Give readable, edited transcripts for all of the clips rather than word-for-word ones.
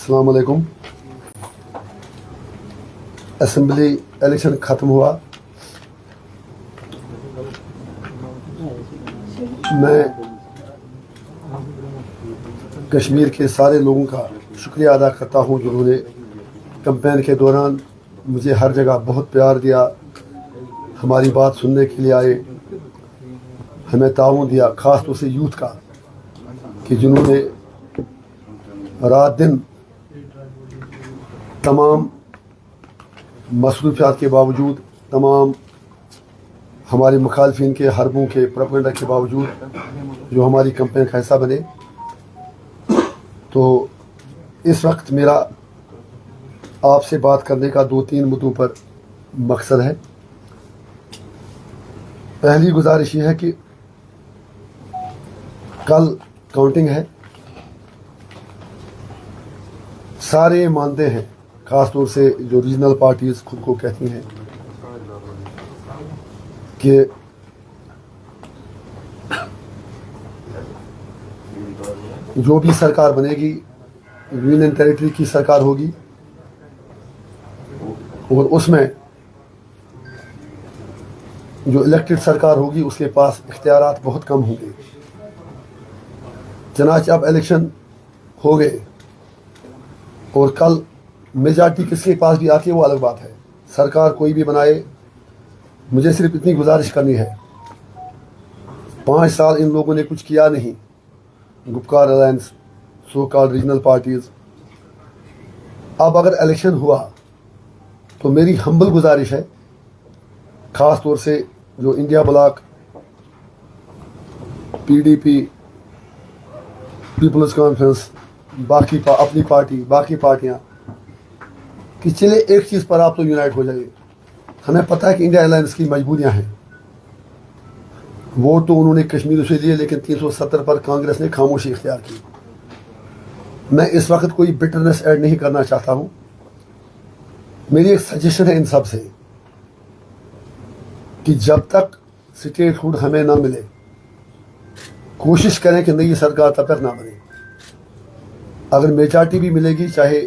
अस्सलाम वालेकुम। Assembly election ख़त्म हुआ। मैं कश्मीर के सारे लोगों का शुक्रिया अदा करता हूं जिन्होंने कैंपेन के दौरान मुझे हर जगह बहुत प्यार दिया, हमारी बात सुनने के लिए आए, हमें ताउन दिया, ख़ास तौर से यूथ का कि जिन्होंने रात दिन तमाम मसरूफियात के बावजूद, तमाम हमारे मुखालफिन के हरबों के प्रोपेगेंडा के बावजूद जो हमारी कैंपेन का हिस्सा बने। तो इस वक्त मेरा आपसे बात करने का 2-3 मुद्दों पर मकसद है। पहली गुजारिश ये है कि कल काउंटिंग है। सारे मानते हैं, ख़ास तौर से जो रीजनल पार्टीज़ खुद को कहती हैं कि जो भी सरकार बनेगी यूनियन टेरिटरी की सरकार होगी और उसमें जो इलेक्टेड सरकार होगी उसके पास इख्तियारात बहुत कम होंगे। चनाच अब इलेक्शन हो गए और कल मेजॉरिटी किसके पास भी आती है वो अलग बात है। सरकार कोई भी बनाए, मुझे सिर्फ इतनी गुजारिश करनी है, 5 साल इन लोगों ने कुछ किया नहीं, Gupkar alliance, so called regional parties. अब अगर इलेक्शन हुआ तो मेरी हम्बल गुजारिश है, ख़ास तौर से जो India bloc, PDP, People's Conference, बाकी अपनी पार्टी, बाकी पार्टियां, कि चले एक चीज़ पर आप तो यूनाइट हो जाइए। हमें पता है कि इंडिया अलायंस की मजबूरियां हैं। वोट तो उन्होंने कश्मीर से लिए, लेकिन 370 पर कांग्रेस ने खामोशी इख्तियार की। मैं इस वक्त कोई बिटरनेस ऐड नहीं करना चाहता हूं। मेरी एक सजेशन है इन सब से कि जब तक स्टेटहुड हमें ना मिले, कोशिश करें कि नई सरकार तब तक ना बने। अगर मेजॉरिटी भी मिलेगी, चाहे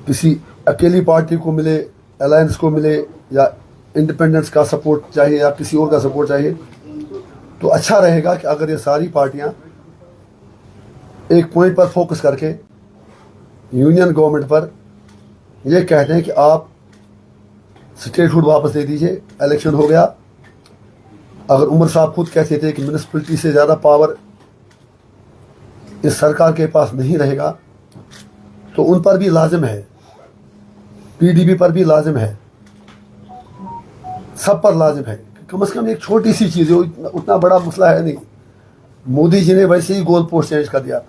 किसी अकेली पार्टी को मिले, अलायंस को मिले, या इंडिपेंडेंस का सपोर्ट चाहिए, या किसी और का सपोर्ट चाहिए, तो अच्छा रहेगा कि अगर ये सारी पार्टियां एक पॉइंट पर फोकस करके यूनियन गवर्नमेंट पर ये कहते हैं कि आप स्टेटहुड वापस दे दीजिए, इलेक्शन हो गया। अगर उमर साहब खुद कहते थे कि म्यूनिसिपैलिटी से ज़्यादा पावर इस सरकार के पास नहीं रहेगा, तो उन पर भी लाजिम है, पीडीपी पर भी लाजिम है, सब पर लाजिम है। कम से कम एक छोटी सी चीज़ है, उतना बड़ा मसला है नहीं। मोदी जी ने वैसे ही गोल पोस्ट चेंज कर दिया,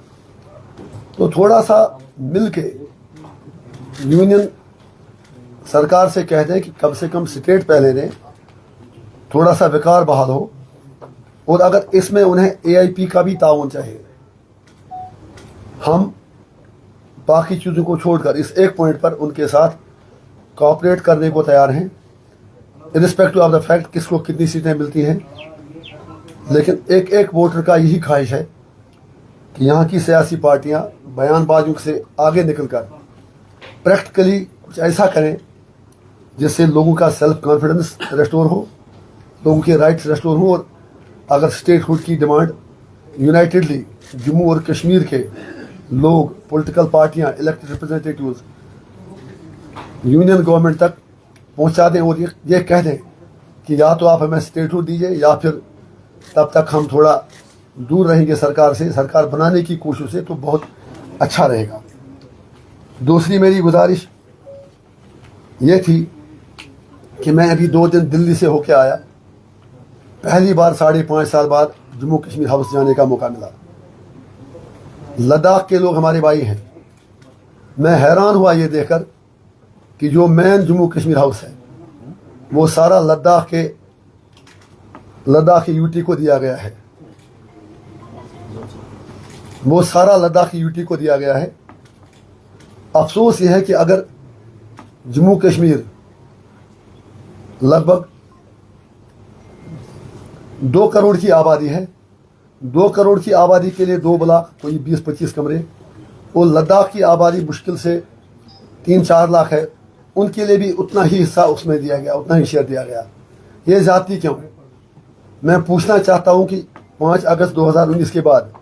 तो थोड़ा सा मिल के यूनियन सरकार से कहते हैं कि कम से कम स्टेट पहले दें, थोड़ा सा विकार बहाल हो, और अगर इसमें उन्हें एआईपी का भी ताउन चाहिए, हम बाकी चीज़ों को छोड़कर इस एक पॉइंट पर उनके साथ कोऑपरेट करने को तैयार हैं, इरिस्पेक्टिव ऑफ द फैक्ट किसको कितनी सीटें मिलती हैं। लेकिन एक एक वोटर का यही ख्वाहिश है कि यहाँ की सियासी पार्टियाँ बयानबाजियों से आगे निकलकर प्रैक्टिकली कुछ ऐसा करें जिससे लोगों का सेल्फ कॉन्फिडेंस रेस्टोर हो, लोगों के राइट्स रेस्टोर हो, और अगर स्टेटहुड की डिमांड यूनाइटेडली जम्मू और कश्मीर के लोग, पॉलिटिकल पार्टियां, इलेक्टेड रिप्रेजेंटेटिव्स यूनियन गवर्नमेंट तक पहुंचा दें और ये कह दें कि या तो आप हमें स्टेटहुड दीजिए, या फिर तब तक हम थोड़ा दूर रहेंगे सरकार से, सरकार बनाने की कोशिश से, तो बहुत अच्छा रहेगा। दूसरी मेरी गुजारिश ये थी कि मैं अभी 2 दिन दिल्ली से होके आया, पहली बार 5.5 साल बाद जम्मू कश्मीर हाउस जाने का मौका मिला। लद्दाख के लोग हमारे भाई हैं। मैं हैरान हुआ ये देखकर कि जो मेन जम्मू कश्मीर हाउस है वो सारा लद्दाख के यूटी को दिया गया है, वो सारा लद्दाख की यूटी को दिया गया है। अफसोस ये है कि अगर जम्मू कश्मीर लगभग 2 करोड़ की आबादी है, 2 करोड़ की आबादी के लिए 2 ब्लॉक, कोई 20-25 कमरे, और लद्दाख की आबादी मुश्किल से 3-4 लाख है, उनके लिए भी उतना ही हिस्सा उसमें दिया गया, उतना ही शेयर दिया गया। ये ज़्यादती क्यों? मैं पूछना चाहता हूँ कि 5 अगस्त 2019 के बाद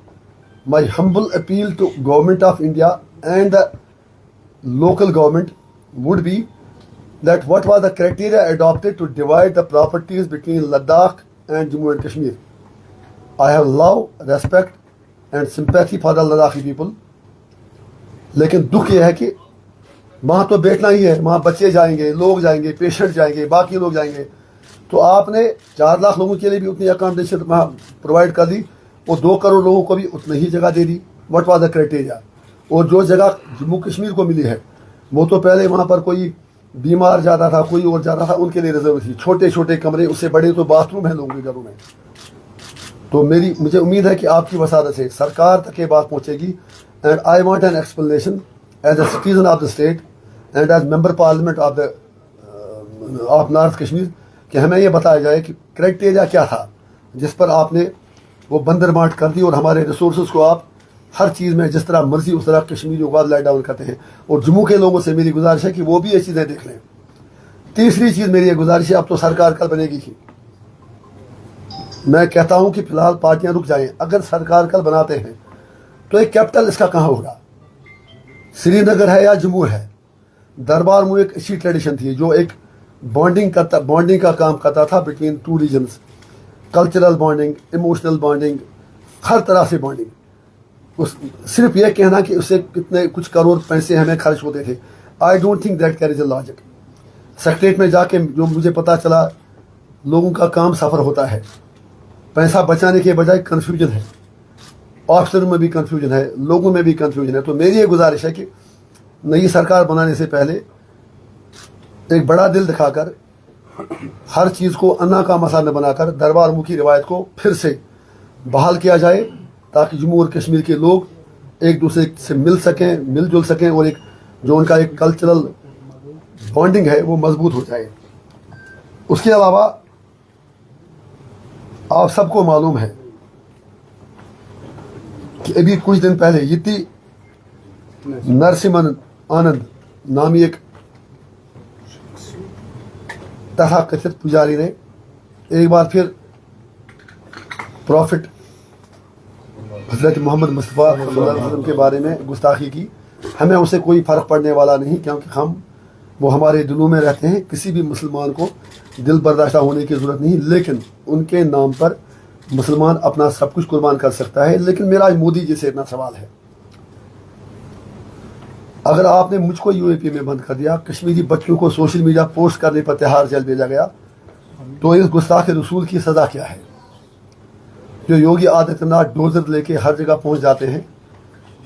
my humble appeal to government of India and the local government would be that what was the criteria adopted to divide the properties between Ladakh and Jammu and Kashmir. I have love, respect and sympathy for the Ladakhi people, लेकिन दुख यह है कि वहाँ तो बैठना ही है, वहाँ बच्चे जाएंगे, लोग जाएंगे, पेशेंट जाएंगे, बाकी लोग जाएंगे। तो आपने 4 लाख लोगों के लिए भी उतनी अकोमोडेशन वहाँ प्रोवाइड कर दी और 2 करोड़ लोगों को भी उतनी ही जगह दे दी। What was the criteria? और जो जगह जम्मू कश्मीर को मिली है वो तो पहले वहाँ पर कोई बीमार जाता था, कोई और जाता था, उनके लिए रिजर्व थी। छोटे छोटे कमरे, उससे बड़े तो बाथरूम है लोगों के घरों में। तो मुझे उम्मीद है कि आपकी वसादत से सरकार तक ये बात पहुँचेगी। And I want an explanation as a citizen of the state and as member parliament of north Kashmir कि हमें ये बताया जाए कि क्राइटेरिया क्या था जिस पर आपने वो बंदर बांट कर दी और हमारे रिसोर्सेज को आप हर चीज़ में जिस तरह मर्जी उस तरह कश्मीरियों को आप लाइट डाउन करते हैं। और जम्मू के लोगों से मेरी गुजारिश है कि वो भी ये चीज़ें देख लें। तीसरी चीज़ मेरी ये गुजारिश है, अब तो सरकार कल बनेगी ही, मैं कहता हूँ कि फिलहाल पार्टियाँ रुक जाएं। अगर सरकार कल बनाते हैं तो एक कैपिटल इसका कहाँ होगा? श्रीनगर है या जम्मू है? दरबार में एक अच्छी ट्रेडिशन थी जो एक बॉन्डिंग का काम करता था between 2 regions, cultural bonding, emotional bonding, हर तरह से बॉन्डिंग। उस सिर्फ ये कहना कि उससे कितने कुछ करोड़ पैसे हमें खर्च होते थे, I don't think that carries a logic. Secretariat में जाके जो मुझे पता चला, लोगों का काम सफ़र होता है, पैसा बचाने के बजाय कन्फ्यूजन है, ऑफिसर में भी कन्फ्यूजन है, लोगों में भी कन्फ्यूजन है। तो मेरी ये गुजारिश है कि नई सरकार बनाने से पहले एक बड़ा दिल दिखाकर हर चीज़ को अन्ना का मसला न बनाकर दरबार मुखी रिवायत को फिर से बहाल किया जाए ताकि जम्मू और कश्मीर के लोग एक दूसरे से मिल सकें, मिलजुल सकें और एक जो उनका एक कल्चरल बॉन्डिंग है वो मजबूत हो जाए। उसके अलावा आप सबको मालूम है कि अभी कुछ दिन पहले यति नरसिम्हन आनंद नामी एक तथाकथित पुजारी ने एक बार फिर प्रॉफिट हजरत मोहम्मद मुस्तफ़ा सल्लल्लाहु अलैहि वसल्लम के बारे में गुस्ताखी की। हमें उससे कोई फ़र्क पड़ने वाला नहीं, क्योंकि वो हमारे दिलों में रहते हैं। किसी भी मुसलमान को दिल बर्दाश्त होने की ज़रूरत नहीं, लेकिन उनके नाम पर मुसलमान अपना सब कुछ कुर्बान कर सकता है। लेकिन मेरा मोदी जी से इतना सवाल है, अगर आपने मुझको यूएपी में बंद कर दिया, कश्मीरी बच्चों को सोशल मीडिया पोस्ट करने पर तिहाड़ जेल भेजा गया, तो इस गुस्ताख रसूल की सज़ा क्या है? जो योगी आदित्यनाथ डोजर लेके हर जगह पहुंच जाते हैं,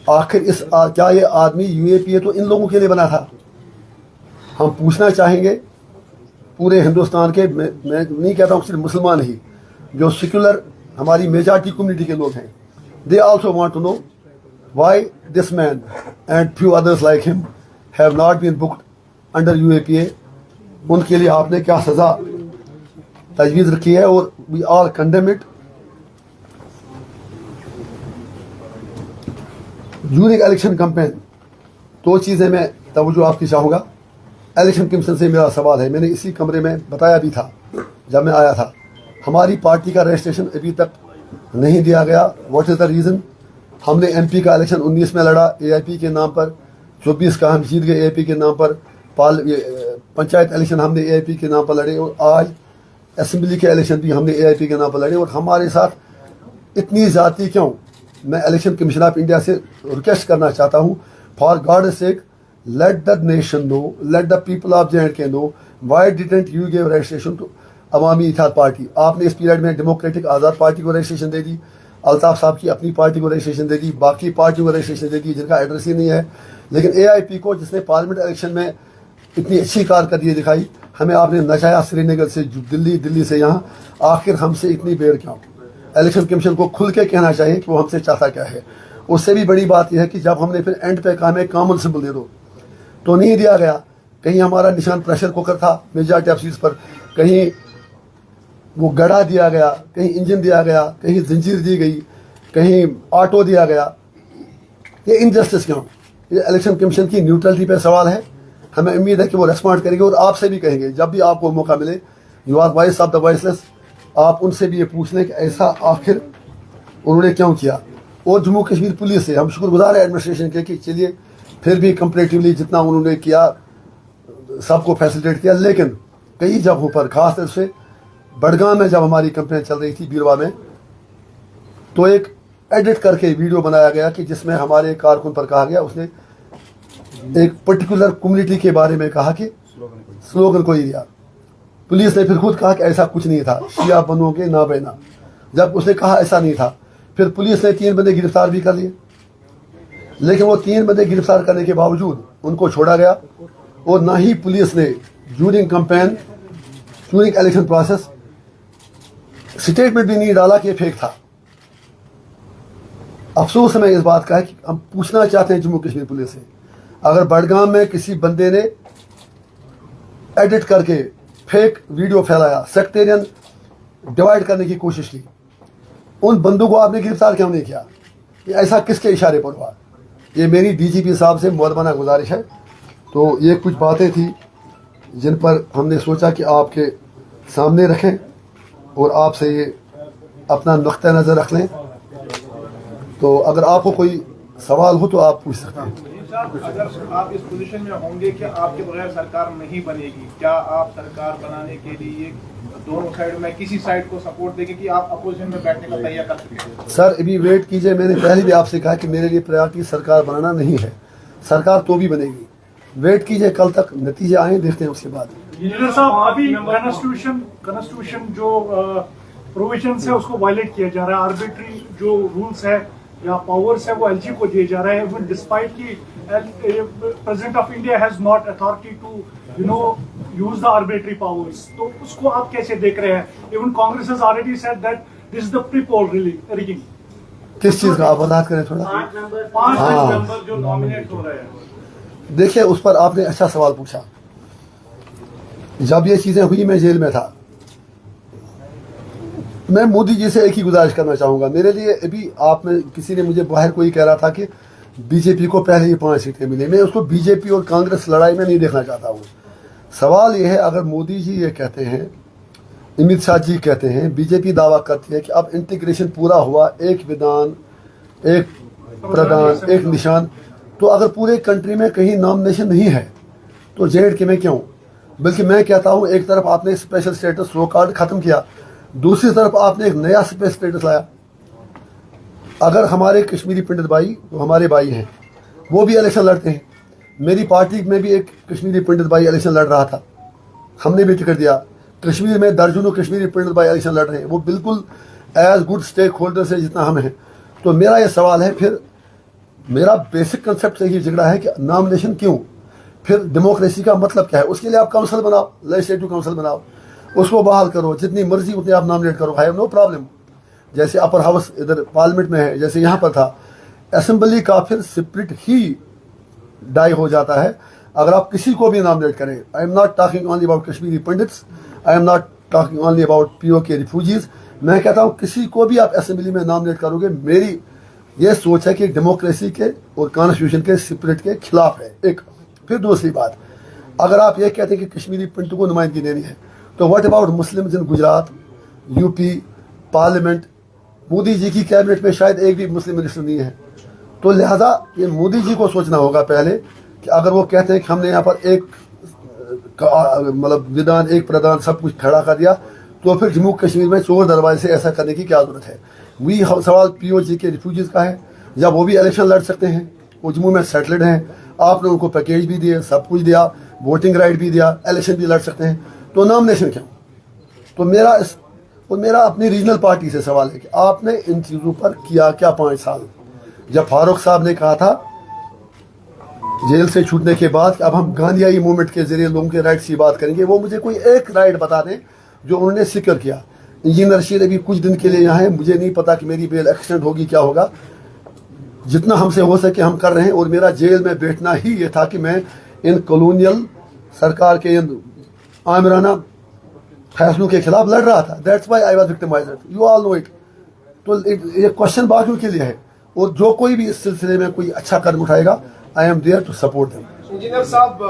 आखिर क्या ये आदमी यूएपीए तो इन लोगों के लिए बना था? हम पूछना चाहेंगे पूरे हिंदुस्तान के, मैं नहीं कहता हूँ सिर्फ मुसलमान ही, जो सेक्युलर हमारी मेजॉरिटी कम्युनिटी के लोग हैं, they also want to know why this man and few others like him have not been booked under UAPA। उनके लिए आपने क्या सज़ा तजवीज़ रखी है? और we all condemn it। During election campaign 2 चीज़ें मैं तवज्जो आपकी चाहूँगा। इलेक्शन कमीशन से मेरा सवाल है, मैंने इसी कमरे में बताया भी था जब मैं आया था, हमारी पार्टी का रजिस्ट्रेशन अभी तक नहीं दिया गया। What is the reason? हमने एमपी का इलेक्शन 19 में लड़ा एआईपी के नाम पर, 24 का हम जीत गए एआईपी के नाम पर, पंचायत इलेक्शन हमने एआईपी के नाम पर लड़े, और आज असेंबली के इलेक्शन भी हमने एआईपी के नाम पर लड़े। और हमारे साथ इतनी ज़्यादती क्यों? मैं इलेक्शन कमीशन ऑफ इंडिया से रिक्वेस्ट करना चाहता हूँ, for God sake let the nation know, let the people of J&K know, why didn't you give registration to Awami Ittehad Party? आपने इस पीरियड में डेमोक्रेटिक आज़ाद पार्टी को रजिस्ट्रेशन दे दी, अल्ताफ साहब की अपनी पार्टी को रजिस्ट्रेशन दे दी, बाकी पार्टियों को रजिस्ट्रेशन दे दी जिनका एड्रेस ही नहीं है। लेकिन एआईपी को, जिसने पार्लियामेंट इलेक्शन में इतनी अच्छी कारकर्दगी दिखाई, हमें आपने नचाया श्रीनगर से दिल्ली, दिल्ली से यहाँ। आखिर हमसे इतनी बेर क्यों? इलेक्शन कमीशन को खुल के कहना चाहिए कि वो हमसे चाहता क्या है। उससे भी बड़ी बात यह है कि जब हमने फिर एंड पे कहा हमें कॉमन सिंबल दे दो, तो नहीं दिया गया। कहीं हमारा निशान प्रेशर कुकर था मेजॉरिटी ऑफ सीट्स पर, कहीं वो गड़ा दिया गया, कहीं इंजन दिया गया, कहीं जंजीर दी गई, कहीं ऑटो दिया गया। ये इनजस्टिस क्यों? ये इलेक्शन कमीशन की न्यूट्रलिटी पर सवाल है। हमें उम्मीद है कि वो रेस्पॉन्ड करेंगे और आपसे भी कहेंगे जब भी आपको मौका मिले, you are voice of the voiceless, आप उनसे भी ये पूछ लें कि ऐसा आखिर उन्होंने क्यों किया। और जम्मू कश्मीर पुलिस से हम शुक्रगुजार है एडमिनिस्ट्रेशन के कि चलिए फिर भी कंपेरेटिवली जितना उन्होंने किया सबको फैसिलिटेट किया, लेकिन कई जगहों पर खास तौर से बडगाम में जब हमारी कंपेन चल रही थी बीरवा में, तो एक एडिट करके वीडियो बनाया गया कि जिसमें हमारे कारकुन पर कहा गया, उसने एक पर्टिकुलर कम्युनिटी के बारे में कहा कि स्लोगन कोई दिया। पुलिस ने फिर खुद कहा कि ऐसा कुछ नहीं था, शिया बनोगे ना बहना, जब उसने कहा ऐसा नहीं था। फिर पुलिस ने 3 बंदे गिरफ्तार भी कर लिए, लेकिन वो 3 बंदे गिरफ्तार करने के बावजूद उनको छोड़ा गया और ना ही पुलिस ने during campaign, during election process statement भी नहीं डाला कि ये फेक था। अफसोस हमें इस बात का है कि हम पूछना चाहते हैं जम्मू कश्मीर पुलिस से, अगर बडगाम में किसी बंदे ने एडिट करके फेक वीडियो फैलाया, सेक्टेरियन डिवाइड करने की कोशिश की, उन बंदों को आपने गिरफ्तार क्यों नहीं किया? ये ऐसा किसके इशारे पर हुआ? ये मेरी डीजीपी साहब से मुअद्दबना गुजारिश है। तो ये कुछ बातें थी जिन पर हमने सोचा कि आपके सामने रखें और आपसे ये अपना नुक्ता नज़र रख लें। तो अगर आपको कोई सवाल हो तो आप पूछ सकते हैं। अगर आप इस पोजीशन में होंगे कि आपके बगैर सरकार नहीं बनेगी, क्या आप सरकार बनाने के लिए दोनों साइड में किसी साइड को सपोर्ट देंगे कि आप अपोजिशन में बैठने का तैयार कर सकें? सर अभी वेट कीजिए, मैंने पहले भी आपसे कहा कि मेरे लिए प्रायोरिटी सरकार बनाना नहीं है, सरकार तो भी बनेगी। वेट कीजिए, कल तक नतीजे आए, देखते हैं उसके बाद। इंजीनियर साहब, अभी कॉन्स्टिट्यूशन जो प्रोविजन है उसको वायलेट किया जा रहा है, आर्बिट्री जो रूल्स है या पावर्स है वो एलजी को दिए जा रहे हैं, डिस्पाइट की president of India has not authority to use the arbitrary powers. तो उसको आप कैसे देख रहे हैं? Even Congress has already said that this is the pre poll rigging. किस चीज का आप वजाहत करें थोड़ा? 5 नंबर जो नॉमिनेट हो रहे हैं। देखिए, उस पर आपने अच्छा सवाल पूछा। जब ये चीजें हुई मैं जेल में था। मैं मोदी जी से एक ही गुजारिश करना चाहूँगा, मेरे लिए अभी आप में किसी ने मुझे बाहर कोई कह रहा था कि बीजेपी को पहले ही 5 सीटें मिली, मैं उसको बीजेपी और कांग्रेस लड़ाई में नहीं देखना चाहता हूँ। सवाल ये है, अगर मोदी जी ये कहते हैं, अमित शाह जी कहते हैं, बीजेपी दावा करती है कि अब इंटीग्रेशन पूरा हुआ, एक विधान, एक प्रधान, एक निशान, तो अगर पूरे कंट्री में कहीं नॉमिनेशन नहीं है तो JNK में क्यों? बल्कि मैं कहता हूँ, एक तरफ आपने स्पेशल स्टेटस रो कार्ड खत्म किया, दूसरी तरफ आपने एक नया स्पेशल स्टेटस लाया। अगर हमारे कश्मीरी पंडित भाई, तो हमारे भाई हैं, वो भी इलेक्शन लड़ते हैं। मेरी पार्टी में भी एक कश्मीरी पंडित भाई इलेक्शन लड़ रहा था, हमने भी टिकट दिया। कश्मीर में दर्जनों कश्मीरी पंडित भाई इलेक्शन लड़ रहे हैं, वो बिल्कुल एज गुड स्टेक होल्डर्स है जितना हम हैं। तो मेरा ये सवाल है, फिर मेरा बेसिक कंसेप्ट से ही झगड़ा है कि नॉमिनेशन क्यों? फिर डेमोक्रेसी का मतलब क्या है? उसके लिए आप काउंसिल बनाओ, लेजिस्लेटिव काउंसिल बनाओ, उसको बहाल करो, जितनी मर्जी उतने आप नॉमिनेट करो, आई हैव नो प्रॉब्लम। जैसे अपर हाउस इधर पार्लियामेंट में है, जैसे यहाँ पर था, असेंबली का फिर स्पिरिट ही डाई हो जाता है अगर आप किसी को भी नॉमिनेट करें। I am not talking only about Kashmiri pandits, I am not talking only about POK refugees. मैं कहता हूँ किसी को भी आप असेंबली में नॉमिनेट करोगे, मेरी ये सोच है कि डेमोक्रेसी के और कॉन्स्टिट्यूशन के स्पिरिट के खिलाफ है। एक फिर दूसरी बात, अगर आप ये कहते हैं कि कश्मीरी पंडितों को नुमाइंदगी देनी है, तो what about Muslims in Gujarat, UP, parliament? Modi ji की कैबिनेट में शायद एक भी मुस्लिम मिनिस्टर नहीं है। तो लिहाजा ये मोदी जी को सोचना होगा पहले कि अगर वो कहते हैं कि हमने यहाँ पर एक मतलब विधान, एक प्रधान, सब कुछ खड़ा कर दिया, तो फिर जम्मू कश्मीर में चोर दरवाजे से ऐसा करने की क्या जरूरत है? वही सवाल POG के रिफ्यूजीज का है, जब वो भी इलेक्शन लड़ सकते हैं, वो जम्मू में सेटल्ड हैं, आपने उनको पैकेज भी दिए, सब कुछ दिया, वोटिंग राइट भी दिया, इलेक्शन भी लड़ सकते हैं, तो नॉमिनेशन क्यों? तो मेरा अपनी रीजनल पार्टी से सवाल है कि आपने इन चीज़ों पर किया क्या 5 साल? जब फारूक साहब ने कहा था जेल से छूटने के बाद कि अब हम गांधीयाई मूवमेंट के जरिए लोगों के राइट्स की बात करेंगे, वो मुझे कोई एक राइट बता दें जो उन्होंने सिक्योर किया। इंजीनियर रशीद अभी कुछ दिन के लिए यहाँ है, मुझे नहीं पता कि मेरी बेल एक्सटेंड होगी, क्या होगा। जितना हमसे हो सके हम कर रहे हैं, और मेरा जेल में बैठना ही ये था कि मैं इन कॉलोनियल सरकार के इन आमिराना फैसलों के खिलाफ लड़ रहा था। That's why I was victimised, you all know it. तो ये क्वेश्चन बाकियों के लिए है, और जो कोई भी इस सिलसिले में कोई अच्छा कदम उठाएगा, I am there to support them. Engineer साहब,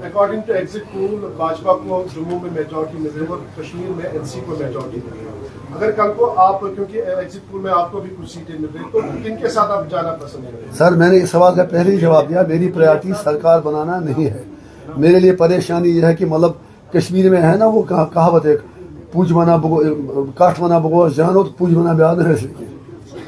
according to exit poll Bhajpa को जम्मू में मेजॉरिटी मिल रही है और कश्मीर में एनसी को मेजॉरिटी मिल रही है। अगर कल को आप, क्योंकि एग्जिट पोल में आपको भी कुछ सीटें मिल रही, तो किनके साथ आप जाना पसंद करेंगे? सर, मैंने इस सवाल का पहले ही जवाब दिया। मेरी प्रायोरिटी सरकार बनाना नहीं है। मेरे लिए परेशानी यह है कि मतलब कश्मीर में है ना वो कहावत है, पूज मना बगो काठ मना बगो जानो तो पूज मना बयान है।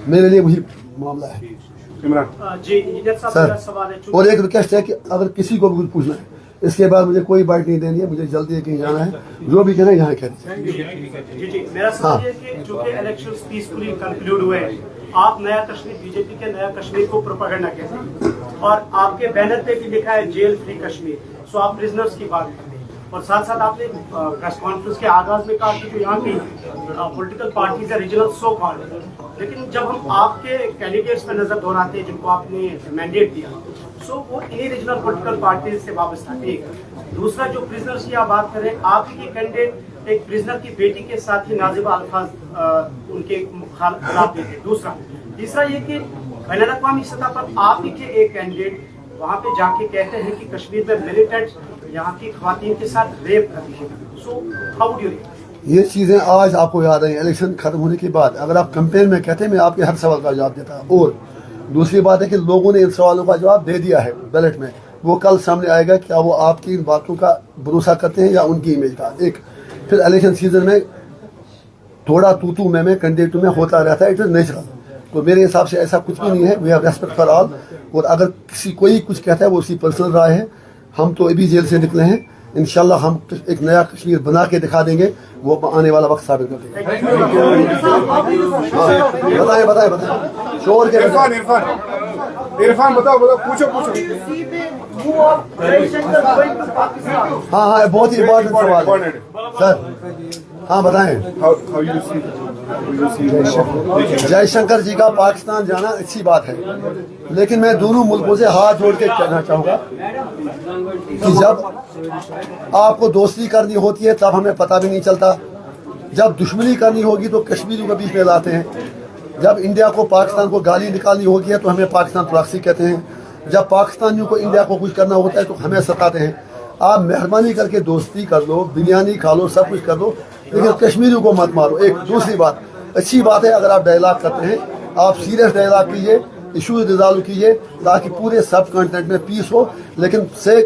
मेरे लिए वही मामला है जी। इंजीनियर साहब, सर, मेरा सवाल है, और एक रिक्वेस्ट है कि अगर किसी को भी कुछ पूछना है, इसके बाद मुझे कोई बाइट नहीं देनी है, मुझे जल्दी कहीं जाना है, जो भी कहना है यहाँ कह दीजिए। जी मेरा सवाल ये है कि चूंकि इलेक्शन पीसफुली कंक्लूड हुए हैं, आप नया कश्मीर, बीजेपी के नया कश्मीर को प्रोपेगेंडा कहते हैं और आपके बैनर पे भी लिखा है जेल फ्री कश्मीर। सो आप प्रिजनर्स की बात करते हैं और साथ साथ आपने प्रेस कॉन्फ्रेंस के आगाज में कहा कि जो यहाँ की पॉलिटिकल पार्टीज है रीजनल सो कॉल्ड, लेकिन जब हम आपके कैंडिडेट्स पे नजर दौड़ाते हैं जिनको आपने मैंडेट दिया, सो वो इन्हीं रीजनल पॉलिटिकल पार्टीज से वाबस्ता है। एक दूसरा, जो प्रिजनर्स की आप बात करें, आपके कैंडिडेट एक प्रिजनर की बेटी के साथ ही नाजिबा अल्फाज उनके खिलाफ थे। दूसरा, तीसरा ये कि बैनुल अक़वामी सतह पर आप ही के एक कैंडिडेट वहाँ पे जाके कहते हैं कि कश्मीर में मिलिटेंट्स यहाँ की खवातीन के साथ रेप करती है। So how do you? ये चीज़ें आज आपको याद आई, इलेक्शन खत्म होने के बाद अगर आप कैंपेन में कहते, मैं आपके हर सवाल का जवाब देता। और दूसरी बात है कि लोगों ने इन सवालों का जवाब दे दिया है बैलेट में, वो कल सामने आएगा क्या वो आपकी इन बातों का भरोसा करते हैं या उनकी इमेज का। एक फिर इलेक्शन सीजन में थोड़ा तू मैं कैंडिडेट में होता रहता है, इट इज़ नेचुरल। तो मेरे हिसाब से ऐसा कुछ भी नहीं है। We have respect for all. और अगर किसी कोई कुछ कहता है वो उसकी पर्सनल राय है। हम तो अभी जेल से निकले हैं, इंशाल्लाह हम एक नया कश्मीर बना के दिखा देंगे, वो आने वाला वक्त साबित कर देंगे। बताएं शोर के इरफान बताओ पूछो। हाँ, बहुत ही इम्पोर्टेंट सवाल है सर। हाँ बताएं। जयशंकर जी का पाकिस्तान जाना अच्छी बात है, लेकिन मैं दोनों मुल्कों से हाथ जोड़ के कहना चाहूँगा कि जब आपको दोस्ती करनी होती है तब हमें पता भी नहीं चलता, जब दुश्मनी करनी होगी तो कश्मीरियों के बीच में लाते हैं, जब इंडिया को पाकिस्तान को गाली निकालनी होती है तो हमें पाकिस्तान प्रॉक्सी कहते हैं, जब पाकिस्तानियों को इंडिया को कुछ करना होता है तो हमें सताते हैं। आप मेहरबानी करके दोस्ती कर लो, बिरयानी खा लो, सब कुछ कर लो, लेकिन कश्मीरियों को मत मारो। एक दूसरी बात, अच्छी बात है अगर आप डायलॉग करते हैं, आप सीरियस डायलॉग कीजिए, इशूज रिजॉल्व कीजिए ताकि पूरे सब कंटेंट में पीस हो, लेकिन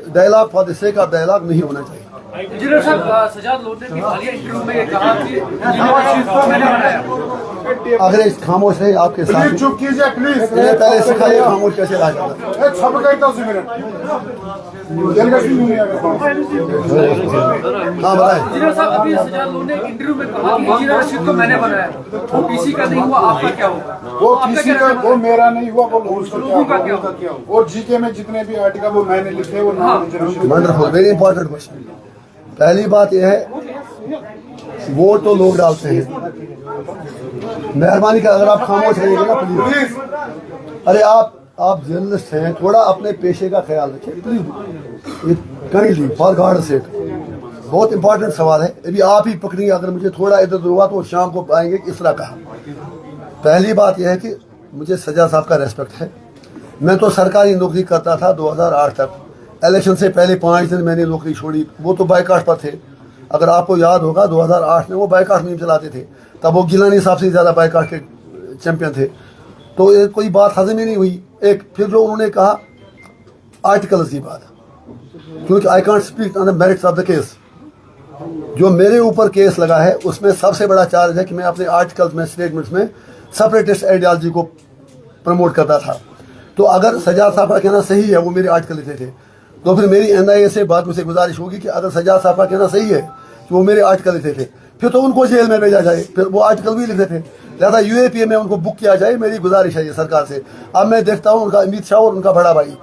dialogue for the sake of dialogue नहीं होना चाहिए। इंजीनियर साहब, सजाद लोधी ने हालिया इंटरव्यू में ये कहा कि मैंने बनाया। अगर खामोश रहे आपके साथ, चुप कीजिए प्लीज। पहले सिखाइए खामोश कैसे रहा जाता। हाँ बताएं। इंजीनियर साहब, अभी सजाद लोधी ने इंटरव्यू में कहा कि इंजीनियर रशीद को मैंने बनाया, वो किसी का नहीं हुआ, आपका क्या होगा? वो किसी का, वो मेरा नहीं हुआ, वो लोगों का क्या हुआ? और जीके में जितने भी आर्टिकल वो मैंने लिखे, वो वंडरफुल, वेरी इंपॉर्टेंट क्वेश्चन। पहली बात यह है वोट तो लोग डालते हैं, मेहरबानी कर अगर आप खामोश रहिएगा ना प्लीज। अरे आप जर्नलिस्ट हैं, थोड़ा अपने पेशे का ख्याल रखिए प्लीज। काइंडली फॉर गॉड सेक, बहुत इंपॉर्टेंट सवाल है। अभी आप ही पकड़िए, अगर मुझे थोड़ा इधर उधर हुआ तो शाम को आएंगे इस तरह कहा। पहली बात यह है कि मुझे सजा साहब का रेस्पेक्ट है। मैं तो सरकारी नौकरी करता था 2008 तक। इलेक्शन से पहले 5 दिन मैंने नौकरी छोड़ी, वो तो बाइकाट पर थे। अगर आपको याद होगा 2008 में वो बाइकाट मुहिम चलाते थे, तब वो गिलानी साहब से ज़्यादा बाइकाट के चैंपियन थे। तो ये कोई बात हजम ही नहीं हुई। एक फिर जो उन्होंने कहा आर्टिकल्स की बात, क्योंकि I can't speak on the merits of the case. जो मेरे ऊपर केस लगा है उसमें सबसे बड़ा चार्ज है कि मैं अपने आर्टिकल्स में, स्टेटमेंट्स में सेपरेटिस्ट आइडियोलॉजी को प्रमोट करता था। तो अगर सजाद साहब का कहना सही है वो मेरे आर्टिकल लिखे थे, तो फिर मेरी NIA से बात मुझसे गुजारिश होगी कि अगर सजाद साहब का कहना सही है कि वो मेरे आर्टिकल लिखे थे, फिर तो उनको जेल में भेजा जाए, फिर वो आर्टिकल भी लिखे थे, लिहाजा UAPA में उनको बुक किया जाए। मेरी गुजारिश है ये सरकार से। अब मैं देखता हूँ उनका अमित शाह और उनका बड़ा भाई